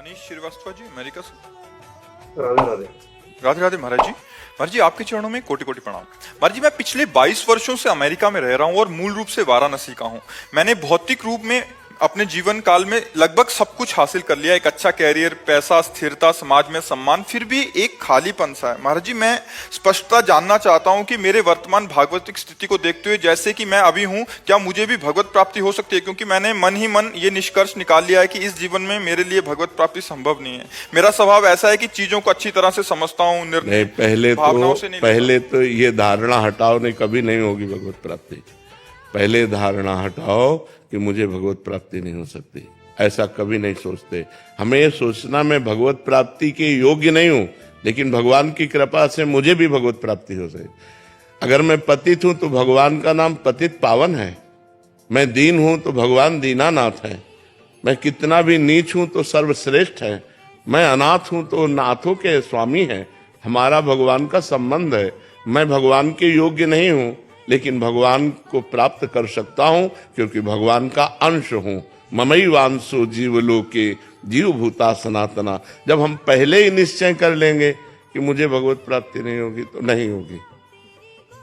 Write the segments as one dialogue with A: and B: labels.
A: Manish Srivastava ji, America से।
B: राधे राधे।
A: राधे राधे महाराज जी। महाराज जी, आपके चरणों में कोटि कोटि प्रणाम। महाराज जी, मैं पिछले 22 वर्षों से अमेरिका में रह रहा हूँ और मूल रूप से वाराणसी का हूँ। मैंने भौतिक रूप में अपने जीवन काल में लगभग सब कुछ हासिल कर लिया, एक अच्छा कैरियर, पैसा, स्थिरता, समाज में सम्मान, फिर भी एक खालीपन सा है। महाराज जी, मैं स्पष्टता जानना चाहता हूँ कि मेरे वर्तमान भागवतिक स्थिति को देखते हुए जैसे कि मैं अभी हूँ, क्या मुझे भी भगवत प्राप्ति हो सकती है? क्योंकि मैंने मन ही मन ये निष्कर्ष निकाल लिया है कि इस जीवन में मेरे लिए भगवत प्राप्ति संभव नहीं है। मेरा स्वभाव ऐसा है कि चीजों को अच्छी तरह से समझता हूँ,
C: नहीं, पहले तो ये धारणा हटाओ, नहीं कभी नहीं होगी भगवत प्राप्ति। पहले धारणा हटाओ कि मुझे भगवत प्राप्ति नहीं हो सकती, ऐसा कभी नहीं सोचते। हमें ये सोचना मैं भगवत प्राप्ति के योग्य नहीं हूं, लेकिन भगवान की कृपा से मुझे भी भगवत प्राप्ति हो सके। अगर मैं पतित हूं तो भगवान का नाम पतित पावन है, मैं दीन हूं तो भगवान दीनानाथ है, मैं कितना भी नीच हूं तो सर्वश्रेष्ठ है, मैं अनाथ हूं तो नाथों के स्वामी है। हमारा भगवान का संबंध है। मैं भगवान के योग्य नहीं हूं, लेकिन भगवान को प्राप्त कर सकता हूं क्योंकि भगवान का अंश हूं। ममई वांसो जीवलोके जीव भूता सनातना। जब हम पहले ही निश्चय कर लेंगे कि मुझे भगवत प्राप्ति नहीं होगी तो नहीं होगी।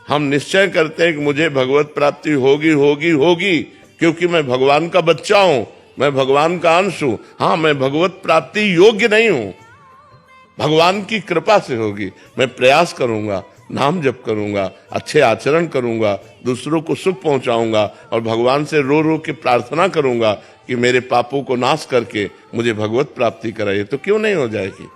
C: हम निश्चय करते हैं कि मुझे भगवत प्राप्ति होगी होगी होगी क्योंकि मैं भगवान का बच्चा हूं, मैं भगवान का अंश हूं। हाँ, मैं भगवत प्राप्ति योग्य नहीं हूं, भगवान की कृपा से होगी। मैं प्रयास करूंगा, नाम जप करूंगा, अच्छे आचरण करूंगा, दूसरों को सुख पहुंचाऊंगा और भगवान से रो रो के प्रार्थना करूंगा कि मेरे पापों को नाश करके मुझे भगवत प्राप्ति कराइए, तो क्यों नहीं हो जाएगी?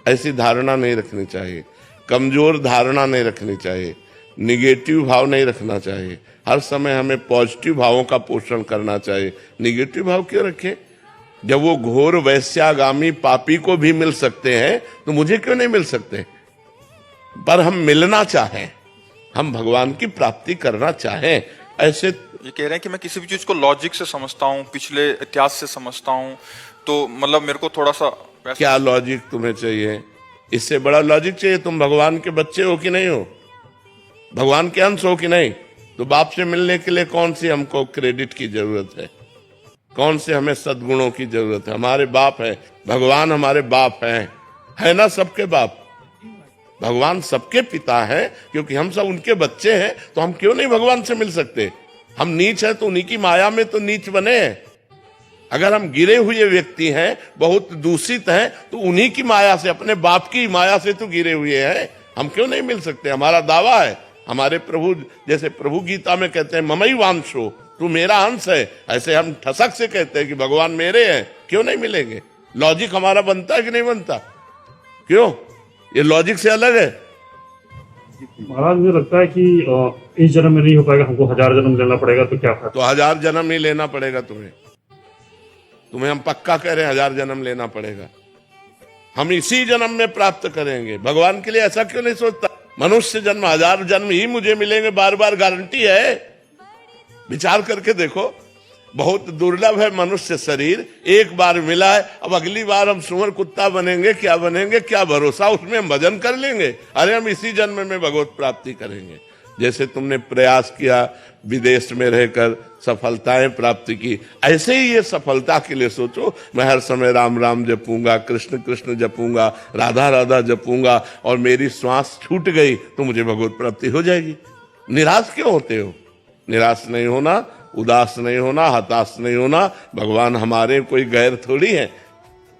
C: ऐसी धारणा नहीं रखनी चाहिए, कमजोर धारणा नहीं रखनी चाहिए, निगेटिव भाव नहीं रखना चाहिए। हर समय हमें पॉजिटिव भावों का पोषण करना चाहिए। निगेटिव भाव क्यों रखें? जब वो घोर वैश्यागामी पापी को भी मिल सकते हैं तो मुझे क्यों नहीं मिल सकते? पर हम मिलना चाहें, हम भगवान की प्राप्ति करना चाहें। ऐसे
A: ये कह रहे हैं कि मैं किसी भी चीज को लॉजिक से समझता हूँ, पिछले इतिहास से समझता हूँ, तो मतलब मेरे को थोड़ा सा
C: क्या लॉजिक तुम्हें चाहिए? इससे बड़ा लॉजिक चाहिए? तुम भगवान के बच्चे हो कि नहीं हो, भगवान के अंश हो कि नहीं? तो बाप से मिलने के लिए कौन सी हमको क्रेडिट की जरूरत है, कौन से हमें सद्गुणों की जरूरत है? हमारे बाप है, भगवान हमारे बाप है ना, सबके बाप। भगवान सबके पिता है क्योंकि हम सब उनके बच्चे हैं। तो हम क्यों नहीं भगवान से मिल सकते? हम नीच हैं तो उन्हीं की माया में तो नीच बने हैं। अगर हम गिरे हुए व्यक्ति हैं, बहुत दूषित हैं, तो उन्हीं की माया से, अपने बाप की माया से तो गिरे हुए हैं। हम क्यों नहीं मिल सकते? हमारा दावा है। हमारे प्रभु, जैसे प्रभु गीता में कहते हैं ममई वांशो, तू मेरा अंश है, ऐसे हम ठसक से कहते हैं कि भगवान मेरे हैं। क्यों नहीं मिलेंगे? लॉजिक हमारा बनता है कि नहीं बनता? क्यों? ये लॉजिक से अलग है।
B: महाराज, मुझे लगता है कि इस जन्म में नहीं हो पाएगा, हमको 1000 जन्म लेना पड़ेगा। तो क्या फायदा?
C: तो 1000 जन्म ही लेना पड़ेगा तुम्हें हम पक्का कह रहे हैं, 1000 जन्म लेना पड़ेगा। हम इसी जन्म में प्राप्त करेंगे। भगवान के लिए ऐसा क्यों नहीं सोचता? मनुष्य जन्म 1000 जन्म ही मुझे मिलेंगे, बार बार गारंटी है? विचार करके देखो, बहुत दुर्लभ है मनुष्य शरीर, एक बार मिला है। अब अगली बार हम सुअर कुत्ता बनेंगे, क्या बनेंगे, क्या भरोसा? उसमें हम भजन कर लेंगे, अरे हम इसी जन्म में भगवत प्राप्ति करेंगे। जैसे तुमने प्रयास किया, विदेश में रहकर सफलताएं प्राप्त की, ऐसे ही ये सफलता के लिए सोचो। मैं हर समय राम राम जपूंगा, कृष्ण कृष्ण जपूंगा, राधा राधा जपूंगा और मेरी श्वास छूट गई तो मुझे भगवत प्राप्ति हो जाएगी। निराश क्यों होते हो? निराश नहीं होना, उदास नहीं होना, हताश नहीं होना। भगवान हमारे कोई गैर थोड़ी है,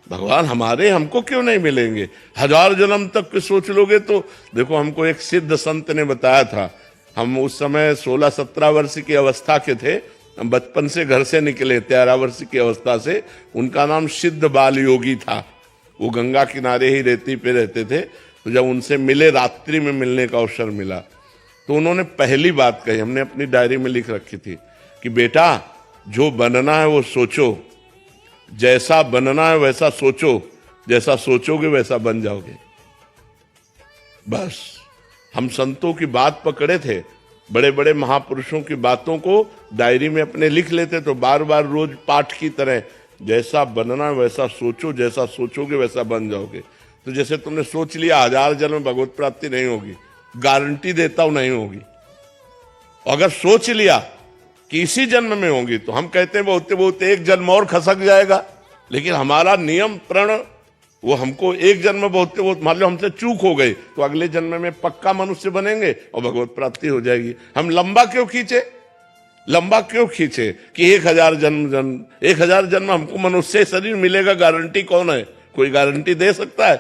C: भगवान हमारे, हमको क्यों नहीं मिलेंगे? 1000 जन्म तक के सोच लोगे तो देखो, हमको एक सिद्ध संत ने बताया था। हम उस समय 16-17 वर्ष की अवस्था के थे, हम बचपन से घर से निकले 13 वर्ष की अवस्था से। उनका नाम सिद्ध बाल योगी था। वो गंगा किनारे ही रेती पे रहते थे। तो जब उनसे मिले, रात्रि में मिलने का अवसर मिला, तो उन्होंने पहली बात कही, हमने अपनी डायरी में लिख रखी थी कि बेटा, जो बनना है वो सोचो, जैसा बनना है वैसा सोचो, जैसा सोचोगे वैसा बन जाओगे। बस हम संतों की बात पकड़े थे, बड़े बड़े महापुरुषों की बातों को डायरी में अपने लिख लेते, तो बार बार रोज पाठ की तरह, जैसा बनना है वैसा सोचो, जैसा सोचोगे वैसा बन जाओगे। तो जैसे तुमने सोच लिया 1000 जन्म भगवत प्राप्ति नहीं होगी, गारंटी देता हूं नहीं होगी। अगर सोच लिया कि इसी जन्म में होंगी, तो हम कहते हैं बहुत बहुत एक जन्म और खसक जाएगा, लेकिन हमारा नियम प्रण वो हमको एक जन्म में बहुत मान लो हमसे चूक हो गई तो अगले जन्म में पक्का मनुष्य बनेंगे और भगवत प्राप्ति हो जाएगी। हम लंबा क्यों खींचे कि 1000 जन्म हमको मनुष्य शरीर मिलेगा, गारंटी कौन है? कोई गारंटी दे सकता है?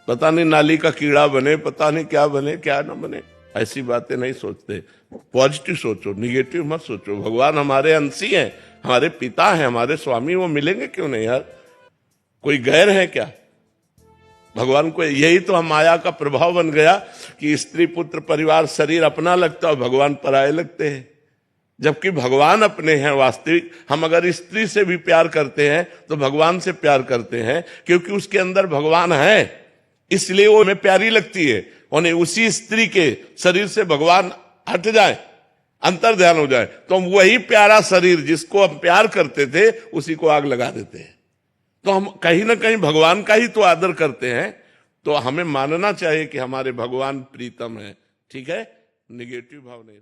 C: पता नहीं नाली का कीड़ा बने, पता नहीं क्या बने क्या ना बने, ऐसी बातें नहीं सोचते। पॉजिटिव सोचो, निगेटिव मत सोचो। भगवान हमारे अंशी हैं, हमारे पिता हैं, हमारे स्वामी, वो मिलेंगे क्यों नहीं यार? कोई गैर है क्या? भगवान को यही तो हम माया का प्रभाव बन गया कि स्त्री पुत्र परिवार शरीर अपना लगता है, भगवान पराये लगते हैं। जबकि भगवान अपने हैं वास्तविक। हम अगर स्त्री से भी प्यार करते हैं तो भगवान से प्यार करते हैं, क्योंकि उसके अंदर भगवान है, इसलिए वो हमें प्यारी लगती है। और उसी स्त्री के शरीर से भगवान हट जाए, अंतर ध्यान हो जाए, तो हम वही प्यारा शरीर जिसको हम प्यार करते थे उसी को आग लगा देते हैं। तो हम कहीं ना कहीं भगवान का ही तो आदर करते हैं। तो हमें मानना चाहिए कि हमारे भगवान प्रीतम है। ठीक है, निगेटिव भाव नहीं।